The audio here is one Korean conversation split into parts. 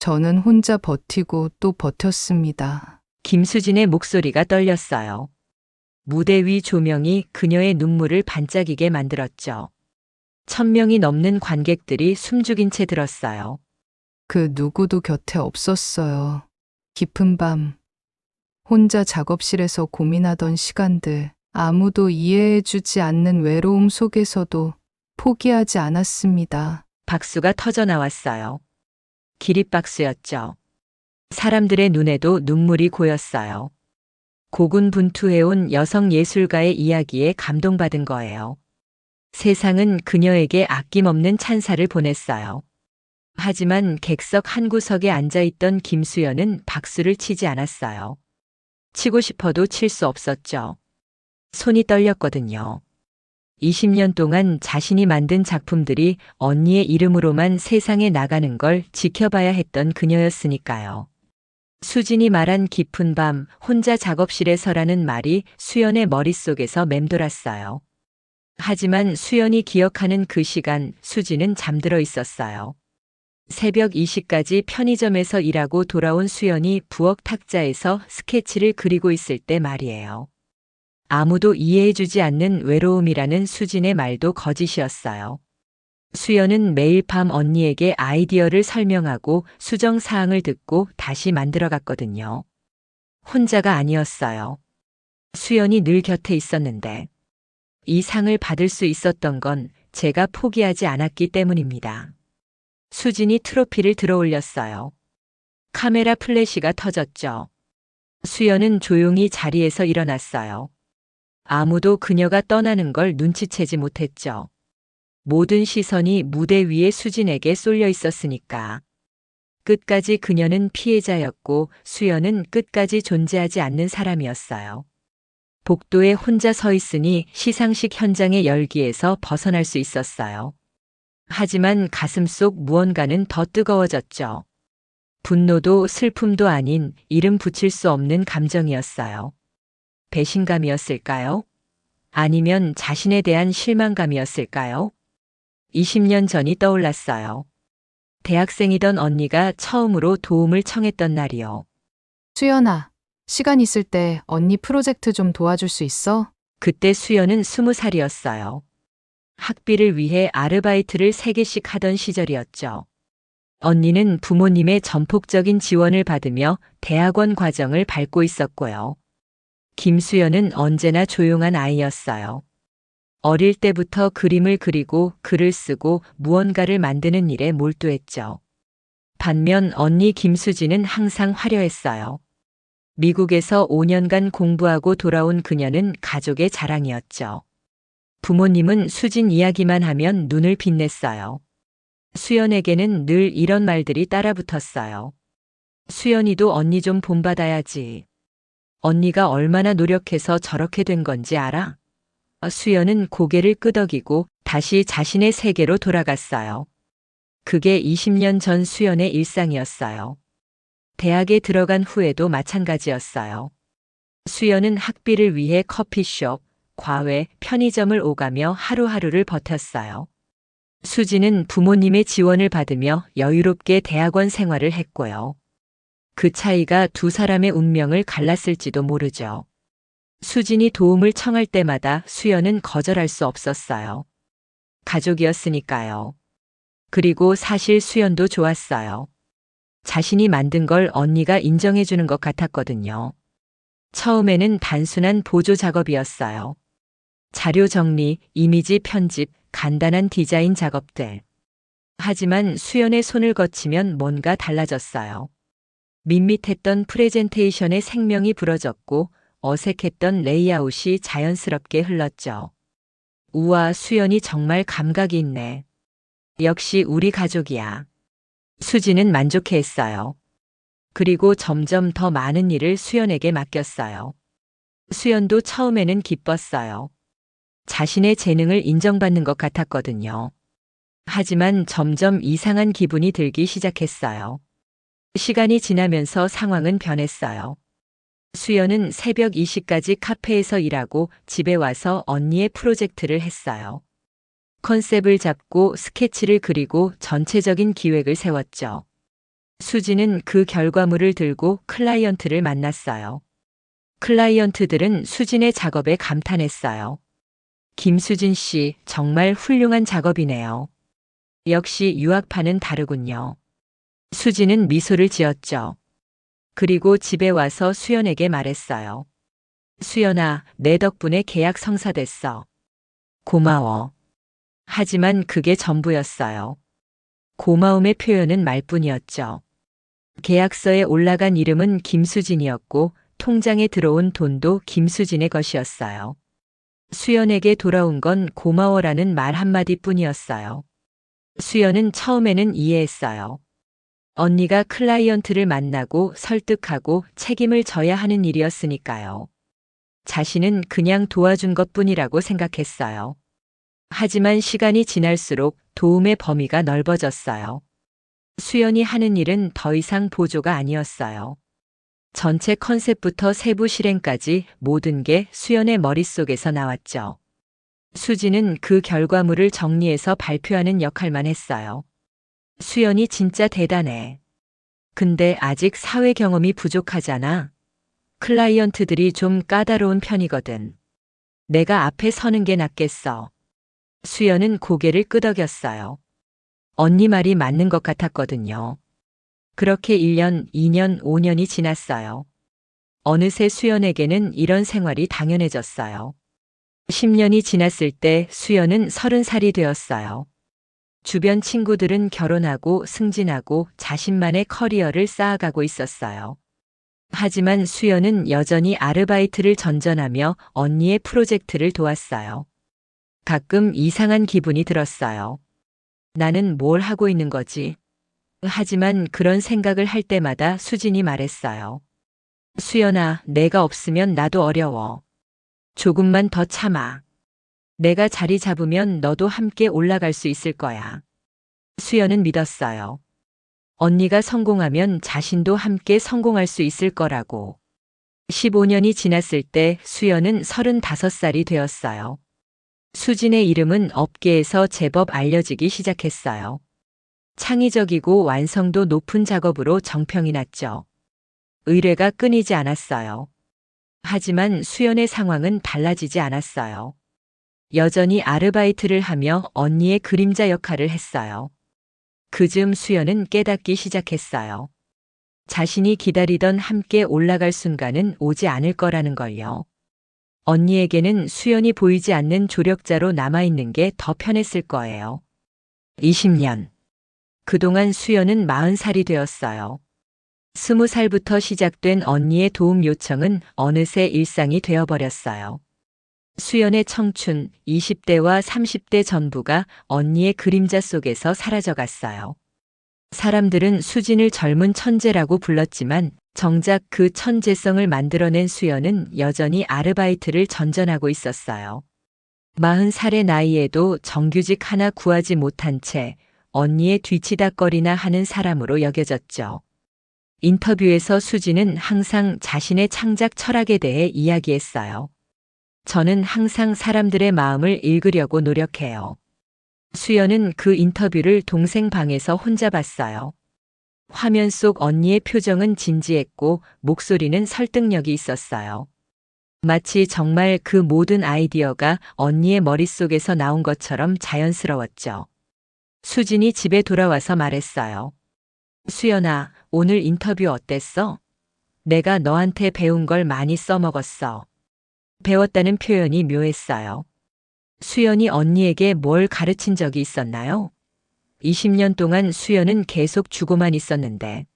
저는 혼자 버티고 또 버텼습니다. 김수진의 목소리가 떨렸어요. 무대 위 조명이 그녀의 눈물을 반짝이게 만들었죠. 1,000명이 넘는 관객들이 숨죽인 채 들었어요. 그 누구도 곁에 없었어요. 깊은 밤, 혼자 작업실에서 고민하던 시간들, 아무도 이해해주지 않는 외로움 속에서도 포기하지 않았습니다. 박수가 터져 나왔어요. 기립박수였죠. 사람들의 눈에도 눈물이 고였어요. 고군분투해온 여성 예술가의 이야기에 감동받은 거예요. 세상은 그녀에게 아낌없는 찬사를 보냈어요. 하지만 객석 한 구석에 앉아있던 김수연은 박수를 치지 않았어요. 치고 싶어도 칠 수 없었죠. 손이 떨렸거든요. 20년 동안 자신이 만든 작품들이 언니의 이름으로만 세상에 나가는 걸 지켜봐야 했던 그녀였으니까요. 수진이 말한 깊은 밤 혼자 작업실에서라는 말이 수연의 머릿속에서 맴돌았어요. 하지만 수연이 기억하는 그 시간 수진은 잠들어 있었어요. 새벽 2시까지 편의점에서 일하고 돌아온 수연이 부엌 탁자에서 스케치를 그리고 있을 때 말이에요. 아무도 이해해주지 않는 외로움이라는 수진의 말도 거짓이었어요. 수연은 매일 밤 언니에게 아이디어를 설명하고 수정사항을 듣고 다시 만들어갔거든요. 혼자가 아니었어요. 수연이 늘 곁에 있었는데 이 상을 받을 수 있었던 건 제가 포기하지 않았기 때문입니다. 수진이 트로피를 들어올렸어요. 카메라 플래시가 터졌죠. 수연은 조용히 자리에서 일어났어요. 아무도 그녀가 떠나는 걸 눈치채지 못했죠. 모든 시선이 무대 위에 수진에게 쏠려 있었으니까. 끝까지 그녀는 피해자였고 수연은 끝까지 존재하지 않는 사람이었어요. 복도에 혼자 서 있으니 시상식 현장의 열기에서 벗어날 수 있었어요. 하지만 가슴속 무언가는 더 뜨거워졌죠. 분노도 슬픔도 아닌 이름 붙일 수 없는 감정이었어요. 배신감이었을까요? 아니면 자신에 대한 실망감이었을까요? 20년 전이 떠올랐어요. 대학생이던 언니가 처음으로 도움을 청했던 날이요. 수연아, 시간 있을 때 언니 프로젝트 좀 도와줄 수 있어? 그때 수연은 20살이었어요. 학비를 위해 아르바이트를 3개씩 하던 시절이었죠. 언니는 부모님의 전폭적인 지원을 받으며 대학원 과정을 밟고 있었고요. 김수연은 언제나 조용한 아이였어요. 어릴 때부터 그림을 그리고 글을 쓰고 무언가를 만드는 일에 몰두했죠. 반면 언니 김수진은 항상 화려했어요. 미국에서 5년간 공부하고 돌아온 그녀는 가족의 자랑이었죠. 부모님은 수진 이야기만 하면 눈을 빛냈어요. 수연에게는 늘 이런 말들이 따라붙었어요. 수연이도 언니 좀 본받아야지. 언니가 얼마나 노력해서 저렇게 된 건지 알아? 수연은 고개를 끄덕이고 다시 자신의 세계로 돌아갔어요. 그게 20년 전 수연의 일상이었어요. 대학에 들어간 후에도 마찬가지였어요. 수연은 학비를 위해 커피숍, 과외, 편의점을 오가며 하루하루를 버텼어요. 수지는 부모님의 지원을 받으며 여유롭게 대학원 생활을 했고요. 그 차이가 두 사람의 운명을 갈랐을지도 모르죠. 수진이 도움을 청할 때마다 수연은 거절할 수 없었어요. 가족이었으니까요. 그리고 사실 수연도 좋았어요. 자신이 만든 걸 언니가 인정해주는 것 같았거든요. 처음에는 단순한 보조 작업이었어요. 자료 정리, 이미지 편집, 간단한 디자인 작업들. 하지만 수연의 손을 거치면 뭔가 달라졌어요. 밋밋했던 프레젠테이션에 생명이 불어졌고 어색했던 레이아웃이 자연스럽게 흘렀죠. 우와, 수연이 정말 감각이 있네. 역시 우리 가족이야. 수지는 만족해했어요. 그리고 점점 더 많은 일을 수연에게 맡겼어요. 수연도 처음에는 기뻤어요. 자신의 재능을 인정받는 것 같았거든요. 하지만 점점 이상한 기분이 들기 시작했어요. 시간이 지나면서 상황은 변했어요. 수연은 새벽 2시까지 카페에서 일하고 집에 와서 언니의 프로젝트를 했어요. 컨셉을 잡고 스케치를 그리고 전체적인 기획을 세웠죠. 수지는 그 결과물을 들고 클라이언트를 만났어요. 클라이언트들은 수진의 작업에 감탄했어요. 김수진 씨, 정말 훌륭한 작업이네요. 역시 유학파는 다르군요. 수지는 미소를 지었죠. 그리고 집에 와서 수연에게 말했어요. 수연아, 내 덕분에 계약 성사됐어. 고마워. 하지만 그게 전부였어요. 고마움의 표현은 말뿐이었죠. 계약서에 올라간 이름은 김수진이었고 통장에 들어온 돈도 김수진의 것이었어요. 수연에게 돌아온 건 고마워라는 말 한마디 뿐이었어요. 수연은 처음에는 이해했어요. 언니가 클라이언트를 만나고 설득하고 책임을 져야 하는 일이었으니까요. 자신은 그냥 도와준 것뿐이라고 생각했어요. 하지만 시간이 지날수록 도움의 범위가 넓어졌어요. 수연이 하는 일은 더 이상 보조가 아니었어요. 전체 컨셉부터 세부 실행까지 모든 게 수연의 머릿속에서 나왔죠. 수지는 그 결과물을 정리해서 발표하는 역할만 했어요. 수연이 진짜 대단해. 근데 아직 사회 경험이 부족하잖아. 클라이언트들이 좀 까다로운 편이거든. 내가 앞에 서는 게 낫겠어. 수연은 고개를 끄덕였어요. 언니 말이 맞는 것 같았거든요. 그렇게 1년, 2년, 5년이 지났어요. 어느새 수연에게는 이런 생활이 당연해졌어요. 10년이 지났을 때 수연은 30살이 되었어요. 주변 친구들은 결혼하고 승진하고 자신만의 커리어를 쌓아가고 있었어요. 하지만 수연은 여전히 아르바이트를 전전하며 언니의 프로젝트를 도왔어요. 가끔 이상한 기분이 들었어요. 나는 뭘 하고 있는 거지? 하지만 그런 생각을 할 때마다 수진이 말했어요. 수연아, 내가 없으면 나도 어려워. 조금만 더 참아. 내가 자리 잡으면 너도 함께 올라갈 수 있을 거야. 수연은 믿었어요. 언니가 성공하면 자신도 함께 성공할 수 있을 거라고. 15년이 지났을 때 수연은 35살이 되었어요. 수진의 이름은 업계에서 제법 알려지기 시작했어요. 창의적이고 완성도 높은 작업으로 정평이 났죠. 의뢰가 끊이지 않았어요. 하지만 수연의 상황은 달라지지 않았어요. 여전히 아르바이트를 하며 언니의 그림자 역할을 했어요. 그즈음 수연은 깨닫기 시작했어요. 자신이 기다리던 함께 올라갈 순간은 오지 않을 거라는 걸요. 언니에게는 수연이 보이지 않는 조력자로 남아있는 게 더 편했을 거예요. 20년. 그동안 수연은 40살이 되었어요. 20살부터 시작된 언니의 도움 요청은 어느새 일상이 되어버렸어요. 수연의 청춘, 20대와 30대 전부가 언니의 그림자 속에서 사라져갔어요. 사람들은 수진을 젊은 천재라고 불렀지만 정작 그 천재성을 만들어낸 수연은 여전히 아르바이트를 전전하고 있었어요. 40살의 나이에도 정규직 하나 구하지 못한 채 언니의 뒤치다꺼리나 하는 사람으로 여겨졌죠. 인터뷰에서 수진은 항상 자신의 창작 철학에 대해 이야기했어요. 저는 항상 사람들의 마음을 읽으려고 노력해요. 수연은 그 인터뷰를 동생 방에서 혼자 봤어요. 화면 속 언니의 표정은 진지했고 목소리는 설득력이 있었어요. 마치 정말 그 모든 아이디어가 언니의 머릿속에서 나온 것처럼 자연스러웠죠. 수진이 집에 돌아와서 말했어요. 수연아, 오늘 인터뷰 어땠어? 내가 너한테 배운 걸 많이 써먹었어. 배웠다는 표현이 묘했어요. 수연이 언니에게 뭘 가르친 적이 있었나요? 20년 동안 수연은 계속 주고만 있었는데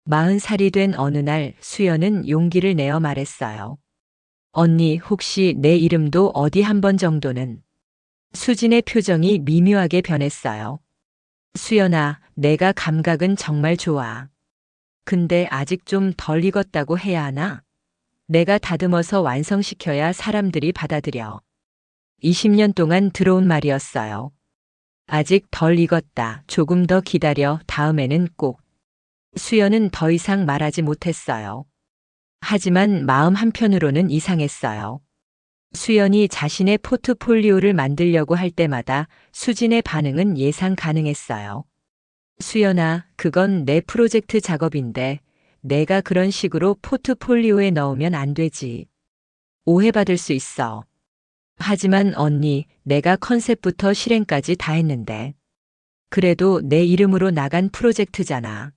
40살이 된 어느 날 수연은 용기를 내어 말했어요. 언니, 혹시 내 이름도 어디 한 번 정도는? 수진의 표정이 미묘하게 변했어요. 수연아, 내가 감각은 정말 좋아. 근데 아직 좀 덜 익었다고 해야 하나? 내가 다듬어서 완성시켜야 사람들이 받아들여. 20년 동안 들어온 말이었어요. 아직 덜 익었다. 조금 더 기다려. 다음에는 꼭. 수연은 더 이상 말하지 못했어요. 하지만 마음 한편으로는 이상했어요. 수연이 자신의 포트폴리오를 만들려고 할 때마다 수진의 반응은 예상 가능했어요. 수연아, 그건 내 프로젝트 작업인데 내가 그런 식으로 포트폴리오에 넣으면 안 되지. 오해받을 수 있어. 하지만 언니, 내가 컨셉부터 실행까지 다 했는데. 그래도 내 이름으로 나간 프로젝트잖아.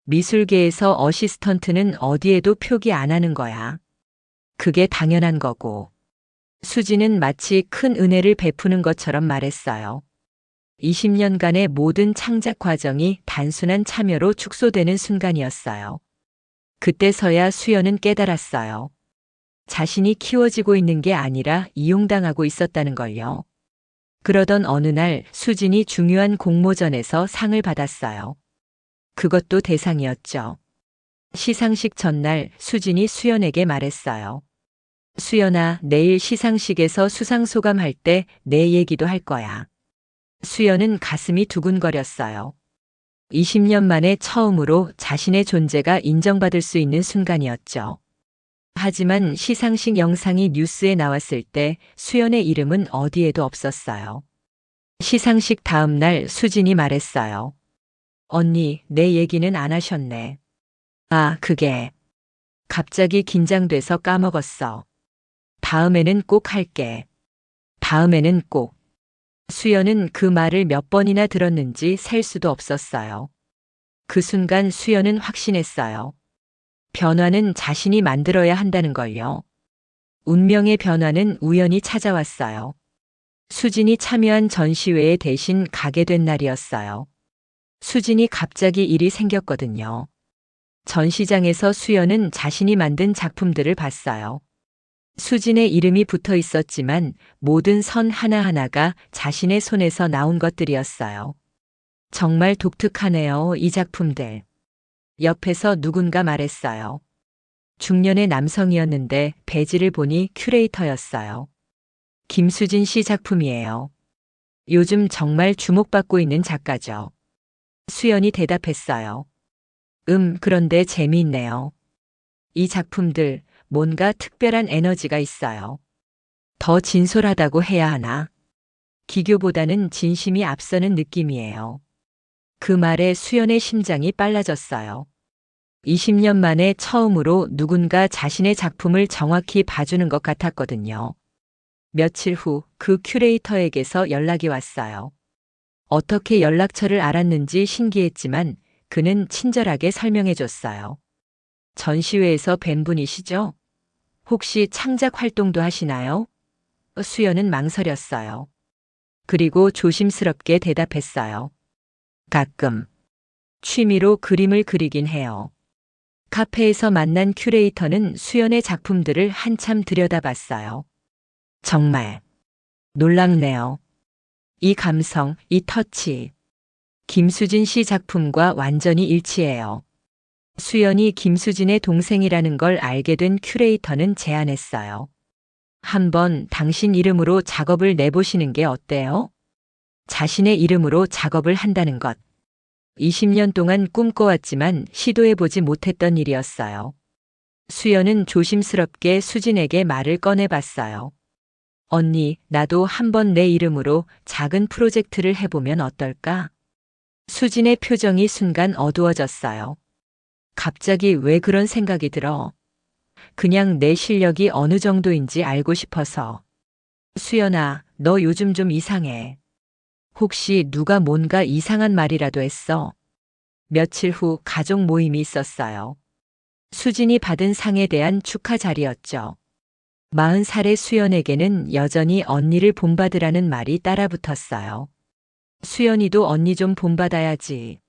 미술계에서 어시스턴트는 어디에도 표기 안 하는 거야. 그게 당연한 거고. 수지는 마치 큰 은혜를 베푸는 것처럼 말했어요. 20년간의 모든 창작 과정이 단순한 참여로 축소되는 순간이었어요. 그때서야 수연은 깨달았어요. 자신이 키워지고 있는 게 아니라 이용당하고 있었다는 걸요. 그러던 어느 날 수진이 중요한 공모전에서 상을 받았어요. 그것도 대상이었죠. 시상식 전날 수진이 수연에게 말했어요. 수연아, 내일 시상식에서 수상 소감할 때 내 얘기도 할 거야. 수연은 가슴이 두근거렸어요. 20년 만에 처음으로 자신의 존재가 인정받을 수 있는 순간이었죠. 하지만 시상식 영상이 뉴스에 나왔을 때 수연의 이름은 어디에도 없었어요. 시상식 다음 날 수진이 말했어요. 언니, 내 얘기는 안 하셨네. 아, 그게. 갑자기 긴장돼서 까먹었어. 다음에는 꼭 할게. 다음에는 꼭. 수연은 그 말을 몇 번이나 들었는지 셀 수도 없었어요. 그 순간 수연은 확신했어요. 변화는 자신이 만들어야 한다는 걸요. 운명의 변화는 우연히 찾아왔어요. 수진이 참여한 전시회에 대신 가게 된 날이었어요. 수진이 갑자기 일이 생겼거든요. 전시장에서 수연은 자신이 만든 작품들을 봤어요. 수진의 이름이 붙어 있었지만 모든 선 하나하나가 자신의 손에서 나온 것들이었어요. 정말 독특하네요, 이 작품들. 옆에서 누군가 말했어요. 중년의 남성이었는데 배지를 보니 큐레이터였어요. 김수진 씨 작품이에요. 요즘 정말 주목받고 있는 작가죠. 수연이 대답했어요. 그런데 재미있네요. 이 작품들 뭔가 특별한 에너지가 있어요. 더 진솔하다고 해야 하나? 기교보다는 진심이 앞서는 느낌이에요. 그 말에 수연의 심장이 빨라졌어요. 20년 만에 처음으로 누군가 자신의 작품을 정확히 봐주는 것 같았거든요. 며칠 후 그 큐레이터에게서 연락이 왔어요. 어떻게 연락처를 알았는지 신기했지만 그는 친절하게 설명해 줬어요. 전시회에서 뵌 분이시죠? 혹시 창작 활동도 하시나요? 수연은 망설였어요. 그리고 조심스럽게 대답했어요. 가끔. 취미로 그림을 그리긴 해요. 카페에서 만난 큐레이터는 수연의 작품들을 한참 들여다봤어요. 정말 놀랍네요. 이 감성, 이 터치. 김수진 씨 작품과 완전히 일치해요. 수연이 김수진의 동생이라는 걸 알게 된 큐레이터는 제안했어요. 한번 당신 이름으로 작업을 내보시는 게 어때요? 자신의 이름으로 작업을 한다는 것. 20년 동안 꿈꿔왔지만 시도해보지 못했던 일이었어요. 수연은 조심스럽게 수진에게 말을 꺼내봤어요. 언니, 나도 한번 내 이름으로 작은 프로젝트를 해보면 어떨까? 수진의 표정이 순간 어두워졌어요. 갑자기 왜 그런 생각이 들어? 그냥 내 실력이 어느 정도인지 알고 싶어서. 수연아, 너 요즘 좀 이상해. 혹시 누가 뭔가 이상한 말이라도 했어? 며칠 후 가족 모임이 있었어요. 수진이 받은 상에 대한 축하 자리였죠. 40살의 수연에게는 여전히 언니를 본받으라는 말이 따라붙었어요. 수연이도 언니 좀 본받아야지.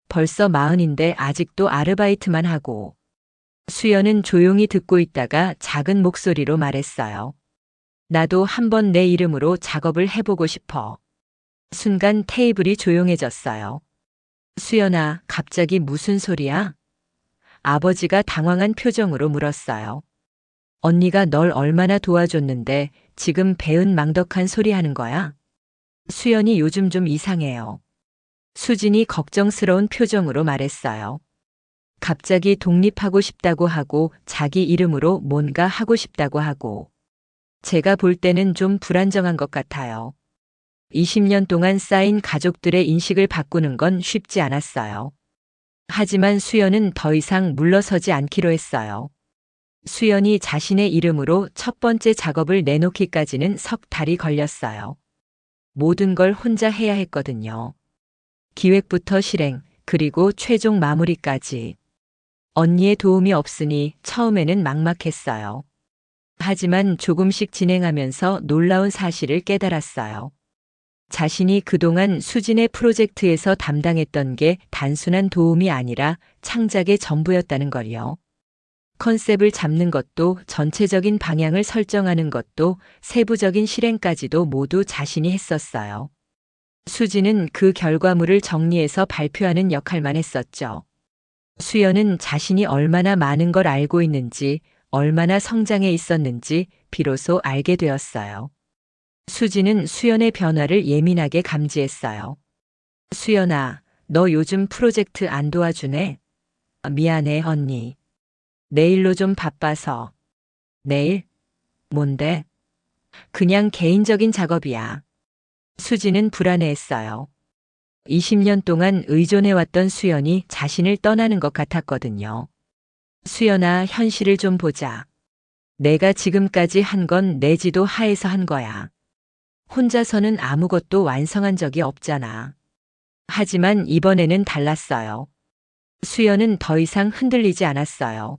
벌써 40인데 아직도 아르바이트만 하고. 수연은 조용히 듣고 있다가 작은 목소리로 말했어요. 나도 한번 내 이름으로 작업을 해보고 싶어. 순간 테이블이 조용해졌어요. 수연아, 갑자기 무슨 소리야? 아버지가 당황한 표정으로 물었어요. 언니가 널 얼마나 도와줬는데 지금 배은 망덕한 소리 하는 거야? 수연이 요즘 좀 이상해요. 수진이 걱정스러운 표정으로 말했어요. 갑자기 독립하고 싶다고 하고 자기 이름으로 뭔가 하고 싶다고 하고. 제가 볼 때는 좀 불안정한 것 같아요. 20년 동안 쌓인 가족들의 인식을 바꾸는 건 쉽지 않았어요. 하지만 수연은 더 이상 물러서지 않기로 했어요. 수연이 자신의 이름으로 첫 번째 작업을 내놓기까지는 석 달이 걸렸어요. 모든 걸 혼자 해야 했거든요. 기획부터 실행, 그리고 최종 마무리까지. 언니의 도움이 없으니 처음에는 막막했어요. 하지만 조금씩 진행하면서 놀라운 사실을 깨달았어요. 자신이 그동안 수진의 프로젝트에서 담당했던 게 단순한 도움이 아니라 창작의 전부였다는 걸요. 컨셉을 잡는 것도, 전체적인 방향을 설정하는 것도, 세부적인 실행까지도 모두 자신이 했었어요. 수진은 그 결과물을 정리해서 발표하는 역할만 했었죠. 수연은 자신이 얼마나 많은 걸 알고 있는지, 얼마나 성장해 있었는지 비로소 알게 되었어요. 수진은 수연의 변화를 예민하게 감지했어요. 수연아, 너 요즘 프로젝트 안 도와주네? 미안해, 언니. 내일로 좀 바빠서. 내일? 뭔데? 그냥 개인적인 작업이야. 수진은 불안해했어요. 20년 동안 의존해왔던 수연이 자신을 떠나는 것 같았거든요. 수연아, 현실을 좀 보자. 내가 지금까지 한 건 내 지도 하에서 한 거야. 혼자서는 아무것도 완성한 적이 없잖아. 하지만 이번에는 달랐어요. 수연은 더 이상 흔들리지 않았어요.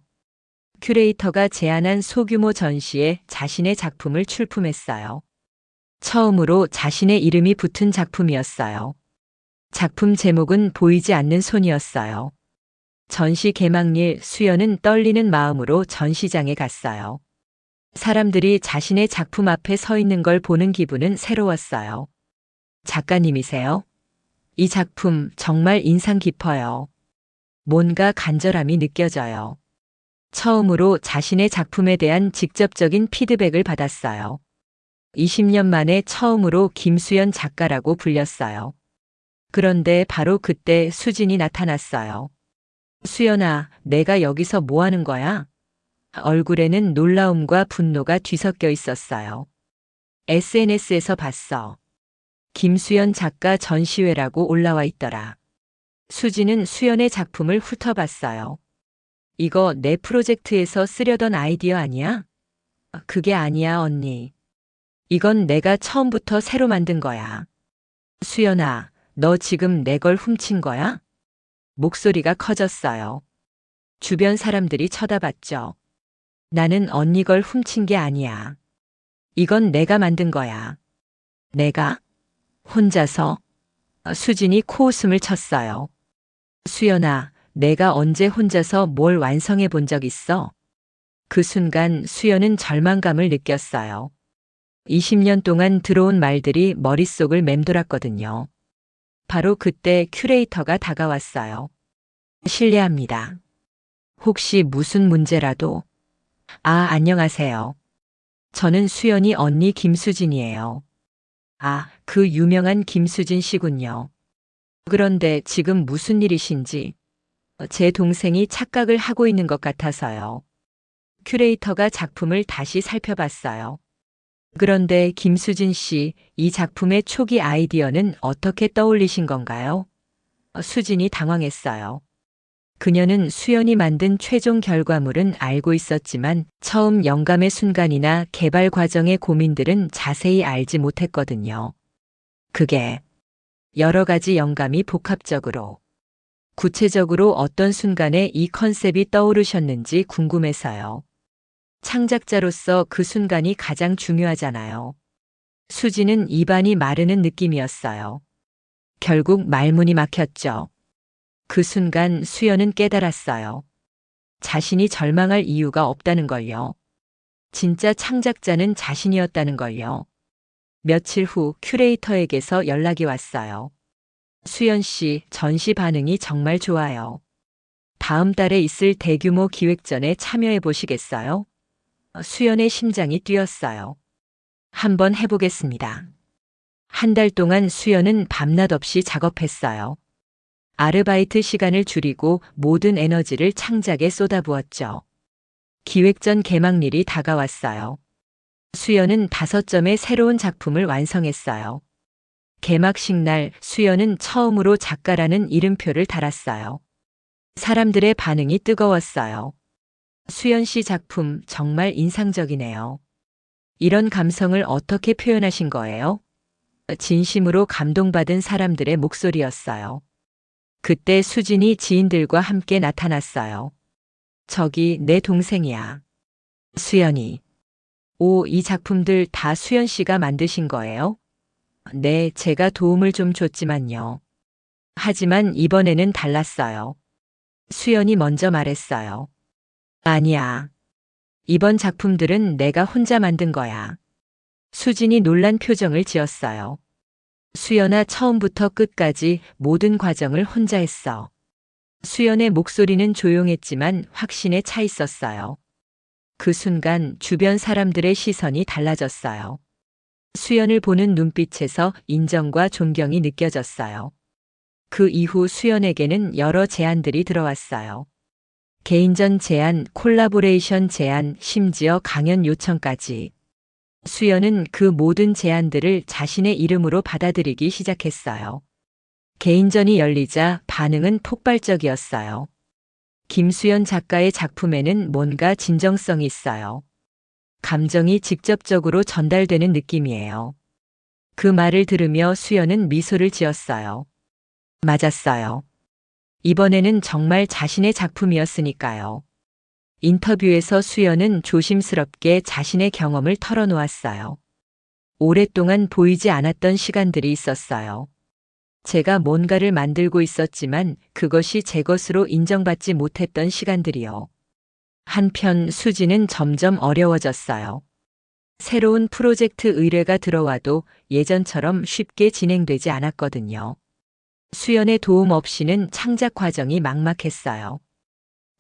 큐레이터가 제안한 소규모 전시에 자신의 작품을 출품했어요. 처음으로 자신의 이름이 붙은 작품이었어요. 작품 제목은 보이지 않는 손이었어요. 전시 개막일 수연은 떨리는 마음으로 전시장에 갔어요. 사람들이 자신의 작품 앞에 서 있는 걸 보는 기분은 새로웠어요. 작가님이세요? 이 작품 정말 인상 깊어요. 뭔가 간절함이 느껴져요. 처음으로 자신의 작품에 대한 직접적인 피드백을 받았어요. 20년 만에 처음으로 김수연 작가라고 불렸어요. 그런데 바로 그때 수진이 나타났어요. 수연아, 내가 여기서 뭐 하는 거야? 얼굴에는 놀라움과 분노가 뒤섞여 있었어요. SNS에서 봤어. 김수연 작가 전시회라고 올라와 있더라. 수진은 수연의 작품을 훑어봤어요. 이거 내 프로젝트에서 쓰려던 아이디어 아니야? 그게 아니야, 언니. 이건 내가 처음부터 새로 만든 거야. 수연아, 너 지금 내 걸 훔친 거야? 목소리가 커졌어요. 주변 사람들이 쳐다봤죠. 나는 언니 걸 훔친 게 아니야. 이건 내가 만든 거야. 내가? 혼자서? 수진이 코웃음을 쳤어요. 수연아, 내가 언제 혼자서 뭘 완성해 본 적 있어? 그 순간 수연은 절망감을 느꼈어요. 20년 동안 들어온 말들이 머릿속을 맴돌았거든요. 바로 그때 큐레이터가 다가왔어요. 실례합니다. 혹시 무슨 문제라도? 안녕하세요. 저는 수연이 언니 김수진이에요. 그 유명한 김수진 씨군요. 그런데 지금 무슨 일이신지 제 동생이 착각을 하고 있는 것 같아서요. 큐레이터가 작품을 다시 살펴봤어요. 그런데 김수진 씨, 이 작품의 초기 아이디어는 어떻게 떠올리신 건가요? 수진이 당황했어요. 그녀는 수연이 만든 최종 결과물은 알고 있었지만 처음 영감의 순간이나 개발 과정의 고민들은 자세히 알지 못했거든요. 그게 여러 가지 영감이 복합적으로, 구체적으로 어떤 순간에 이 컨셉이 떠오르셨는지 궁금해서요. 창작자로서 그 순간이 가장 중요하잖아요. 수지는 입안이 마르는 느낌이었어요. 결국 말문이 막혔죠. 그 순간 수연은 깨달았어요. 자신이 절망할 이유가 없다는 걸요. 진짜 창작자는 자신이었다는 걸요. 며칠 후 큐레이터에게서 연락이 왔어요. 수연 씨, 전시 반응이 정말 좋아요. 다음 달에 있을 대규모 기획전에 참여해 보시겠어요? 수연의 심장이 뛰었어요. 한번 해보겠습니다. 한 달 동안 수연은 밤낮 없이 작업했어요. 아르바이트 시간을 줄이고 모든 에너지를 창작에 쏟아부었죠. 기획전 개막일이 다가왔어요. 수연은 5점의 새로운 작품을 완성했어요. 개막식 날 수연은 처음으로 작가라는 이름표를 달았어요. 사람들의 반응이 뜨거웠어요. 수연 씨 작품 정말 인상적이네요. 이런 감성을 어떻게 표현하신 거예요? 진심으로 감동받은 사람들의 목소리였어요. 그때 수진이 지인들과 함께 나타났어요. 저기 내 동생이야. 수연이. 오, 이 작품들 다 수연 씨가 만드신 거예요? 네, 제가 도움을 좀 줬지만요. 하지만 이번에는 달랐어요. 수연이 먼저 말했어요. 아니야. 이번 작품들은 내가 혼자 만든 거야. 수진이 놀란 표정을 지었어요. 수연아, 처음부터 끝까지 모든 과정을 혼자 했어. 수연의 목소리는 조용했지만 확신에 차 있었어요. 그 순간 주변 사람들의 시선이 달라졌어요. 수연을 보는 눈빛에서 인정과 존경이 느껴졌어요. 그 이후 수연에게는 여러 제안들이 들어왔어요. 개인전 제안, 콜라보레이션 제안, 심지어 강연 요청까지. 수연은 그 모든 제안들을 자신의 이름으로 받아들이기 시작했어요. 개인전이 열리자 반응은 폭발적이었어요. 김수연 작가의 작품에는 뭔가 진정성이 있어요. 감정이 직접적으로 전달되는 느낌이에요. 그 말을 들으며 수연은 미소를 지었어요. 맞았어요. 이번에는 정말 자신의 작품이었으니까요. 인터뷰에서 수연은 조심스럽게 자신의 경험을 털어놓았어요. 오랫동안 보이지 않았던 시간들이 있었어요. 제가 뭔가를 만들고 있었지만 그것이 제 것으로 인정받지 못했던 시간들이요. 한편 수지는 점점 어려워졌어요. 새로운 프로젝트 의뢰가 들어와도 예전처럼 쉽게 진행되지 않았거든요. 수연의 도움 없이는 창작 과정이 막막했어요.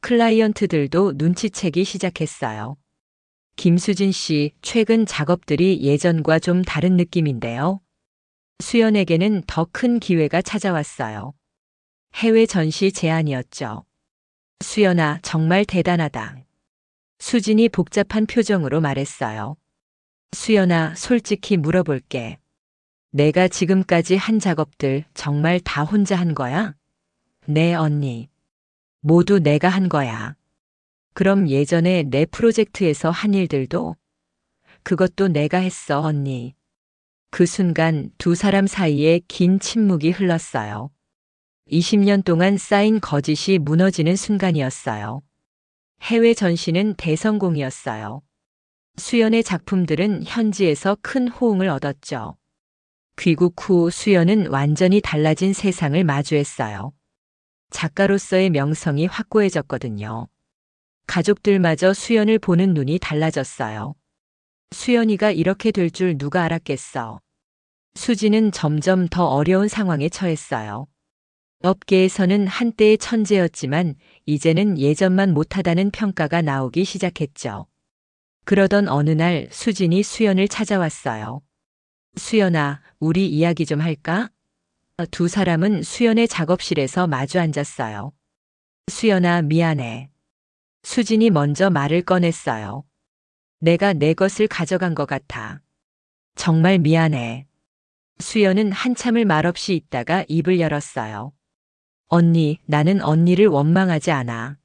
클라이언트들도 눈치채기 시작했어요. 김수진 씨, 최근 작업들이 예전과 좀 다른 느낌인데요. 수연에게는 더 큰 기회가 찾아왔어요. 해외 전시 제안이었죠. 수연아, 정말 대단하다. 수진이 복잡한 표정으로 말했어요. 수연아, 솔직히 물어볼게. 내가 지금까지 한 작업들 정말 다 혼자 한 거야? 네, 언니. 모두 내가 한 거야. 그럼 예전에 내 프로젝트에서 한 일들도? 그것도 내가 했어, 언니. 그 순간 두 사람 사이에 긴 침묵이 흘렀어요. 20년 동안 쌓인 거짓이 무너지는 순간이었어요. 해외 전시는 대성공이었어요. 수연의 작품들은 현지에서 큰 호응을 얻었죠. 귀국 후 수연은 완전히 달라진 세상을 마주했어요. 작가로서의 명성이 확고해졌거든요. 가족들마저 수연을 보는 눈이 달라졌어요. 수연이가 이렇게 될 줄 누가 알았겠어. 수지는 점점 더 어려운 상황에 처했어요. 업계에서는 한때의 천재였지만 이제는 예전만 못하다는 평가가 나오기 시작했죠. 그러던 어느 날 수진이 수연을 찾아왔어요. 수연아, 우리 이야기 좀 할까? 두 사람은 수연의 작업실에서 마주 앉았어요. 수연아, 미안해. 수진이 먼저 말을 꺼냈어요. 내가 내 것을 가져간 것 같아. 정말 미안해. 수연은 한참을 말없이 있다가 입을 열었어요. 언니, 나는 언니를 원망하지 않아.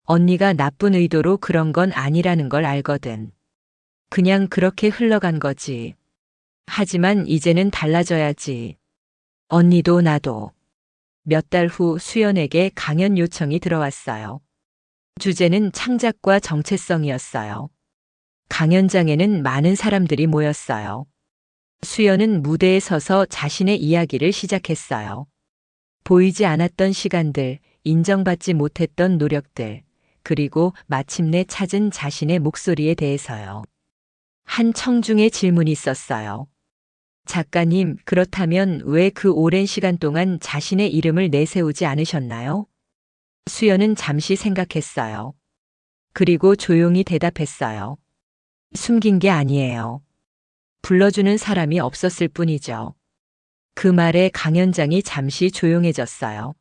언니가 나쁜 의도로 그런 건 아니라는 걸 알거든. 그냥 그렇게 흘러간 거지. 하지만 이제는 달라져야지. 언니도 나도. 몇 달 후 수연에게 강연 요청이 들어왔어요. 주제는 창작과 정체성이었어요. 강연장에는 많은 사람들이 모였어요. 수연은 무대에 서서 자신의 이야기를 시작했어요. 보이지 않았던 시간들, 인정받지 못했던 노력들, 그리고 마침내 찾은 자신의 목소리에 대해서요. 한 청중의 질문이 있었어요. 작가님, 그렇다면 왜 그 오랜 시간 동안 자신의 이름을 내세우지 않으셨나요? 수연은 잠시 생각했어요. 그리고 조용히 대답했어요. 숨긴 게 아니에요. 불러주는 사람이 없었을 뿐이죠. 그 말에 강연장이 잠시 조용해졌어요.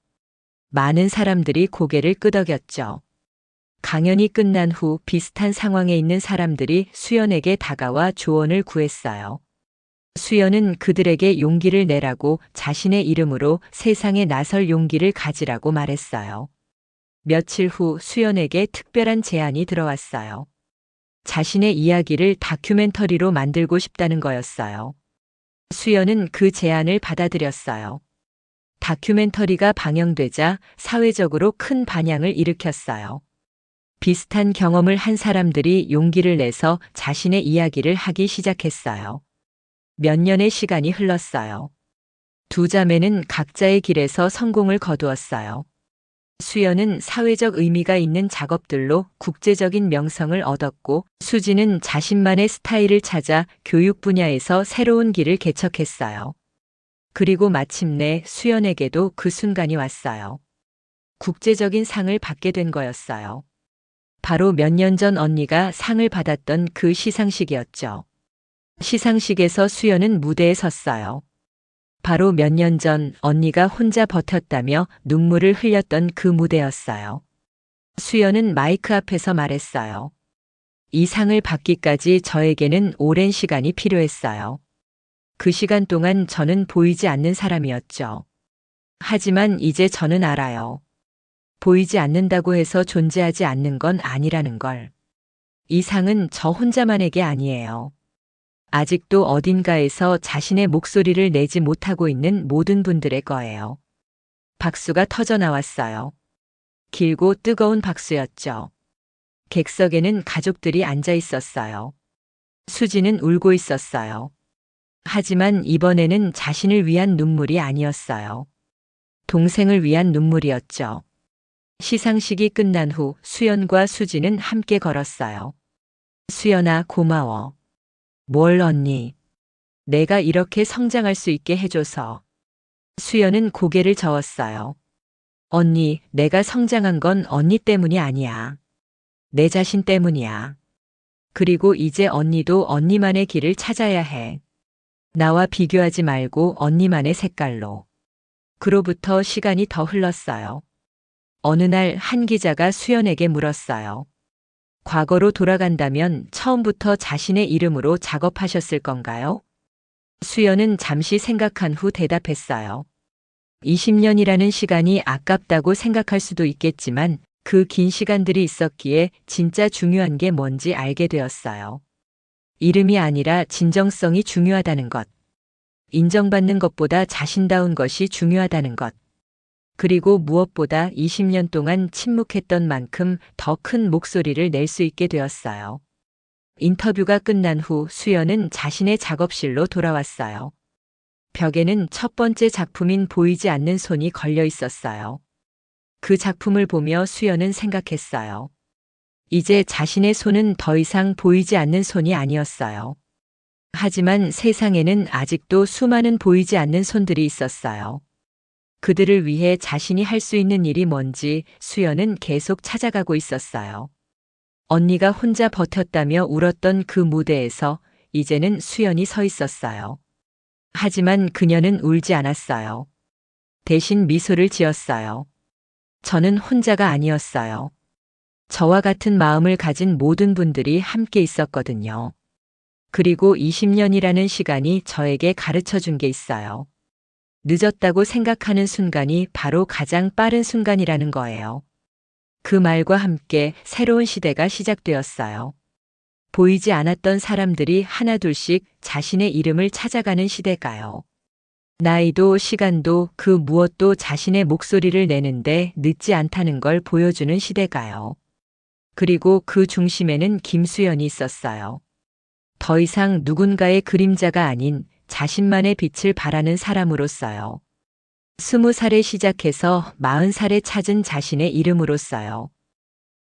많은 사람들이 고개를 끄덕였죠. 강연이 끝난 후 비슷한 상황에 있는 사람들이 수연에게 다가와 조언을 구했어요. 수연은 그들에게 용기를 내라고 자신의 이름으로 세상에 나설 용기를 가지라고 말했어요. 며칠 후 수연에게 특별한 제안이 들어왔어요. 자신의 이야기를 다큐멘터리로 만들고 싶다는 거였어요. 수연은 그 제안을 받아들였어요. 다큐멘터리가 방영되자 사회적으로 큰 반향을 일으켰어요. 비슷한 경험을 한 사람들이 용기를 내서 자신의 이야기를 하기 시작했어요. 몇 년의 시간이 흘렀어요. 두 자매는 각자의 길에서 성공을 거두었어요. 수연은 사회적 의미가 있는 작업들로 국제적인 명성을 얻었고, 수지는 자신만의 스타일을 찾아 교육 분야에서 새로운 길을 개척했어요. 그리고 마침내 수연에게도 그 순간이 왔어요. 국제적인 상을 받게 된 거였어요. 바로 몇 년 전 언니가 상을 받았던 그 시상식이었죠. 시상식에서 수연은 무대에 섰어요. 바로 몇 년 전 언니가 혼자 버텼다며 눈물을 흘렸던 그 무대였어요. 수연은 마이크 앞에서 말했어요. 이 상을 받기까지 저에게는 오랜 시간이 필요했어요. 그 시간 동안 저는 보이지 않는 사람이었죠. 하지만 이제 저는 알아요. 보이지 않는다고 해서 존재하지 않는 건 아니라는 걸. 이 상은 저 혼자만에게 아니에요. 아직도 어딘가에서 자신의 목소리를 내지 못하고 있는 모든 분들의 거예요. 박수가 터져 나왔어요. 길고 뜨거운 박수였죠. 객석에는 가족들이 앉아 있었어요. 수지는 울고 있었어요. 하지만 이번에는 자신을 위한 눈물이 아니었어요. 동생을 위한 눈물이었죠. 시상식이 끝난 후 수연과 수지는 함께 걸었어요. 수연아, 고마워. 뭘 언니. 내가 이렇게 성장할 수 있게 해줘서. 수연은 고개를 저었어요. 언니, 내가 성장한 건 언니 때문이 아니야. 내 자신 때문이야. 그리고 이제 언니도 언니만의 길을 찾아야 해. 나와 비교하지 말고 언니만의 색깔로. 그로부터 시간이 더 흘렀어요. 어느 날 한 기자가 수연에게 물었어요. 과거로 돌아간다면 처음부터 자신의 이름으로 작업하셨을 건가요? 수연은 잠시 생각한 후 대답했어요. 20년이라는 시간이 아깝다고 생각할 수도 있겠지만 그 긴 시간들이 있었기에 진짜 중요한 게 뭔지 알게 되었어요. 이름이 아니라 진정성이 중요하다는 것. 인정받는 것보다 자신다운 것이 중요하다는 것. 그리고 무엇보다 20년 동안 침묵했던 만큼 더 큰 목소리를 낼 수 있게 되었어요. 인터뷰가 끝난 후 수연은 자신의 작업실로 돌아왔어요. 벽에는 첫 번째 작품인 보이지 않는 손이 걸려 있었어요. 그 작품을 보며 수연은 생각했어요. 이제 자신의 손은 더 이상 보이지 않는 손이 아니었어요. 하지만 세상에는 아직도 수많은 보이지 않는 손들이 있었어요. 그들을 위해 자신이 할 수 있는 일이 뭔지 수연은 계속 찾아가고 있었어요. 언니가 혼자 버텼다며 울었던 그 무대에서 이제는 수연이 서 있었어요. 하지만 그녀는 울지 않았어요. 대신 미소를 지었어요. 저는 혼자가 아니었어요. 저와 같은 마음을 가진 모든 분들이 함께 있었거든요. 그리고 20년이라는 시간이 저에게 가르쳐 준 게 있어요. 늦었다고 생각하는 순간이 바로 가장 빠른 순간이라는 거예요. 그 말과 함께 새로운 시대가 시작되었어요. 보이지 않았던 사람들이 하나둘씩 자신의 이름을 찾아가는 시대가요. 나이도 시간도 그 무엇도 자신의 목소리를 내는데 늦지 않다는 걸 보여주는 시대가요. 그리고 그 중심에는 김수연이 있었어요. 더 이상 누군가의 그림자가 아닌 자신만의 빛을 발하는 사람으로서요. 20살에 시작해서 40살에 찾은 자신의 이름으로서요.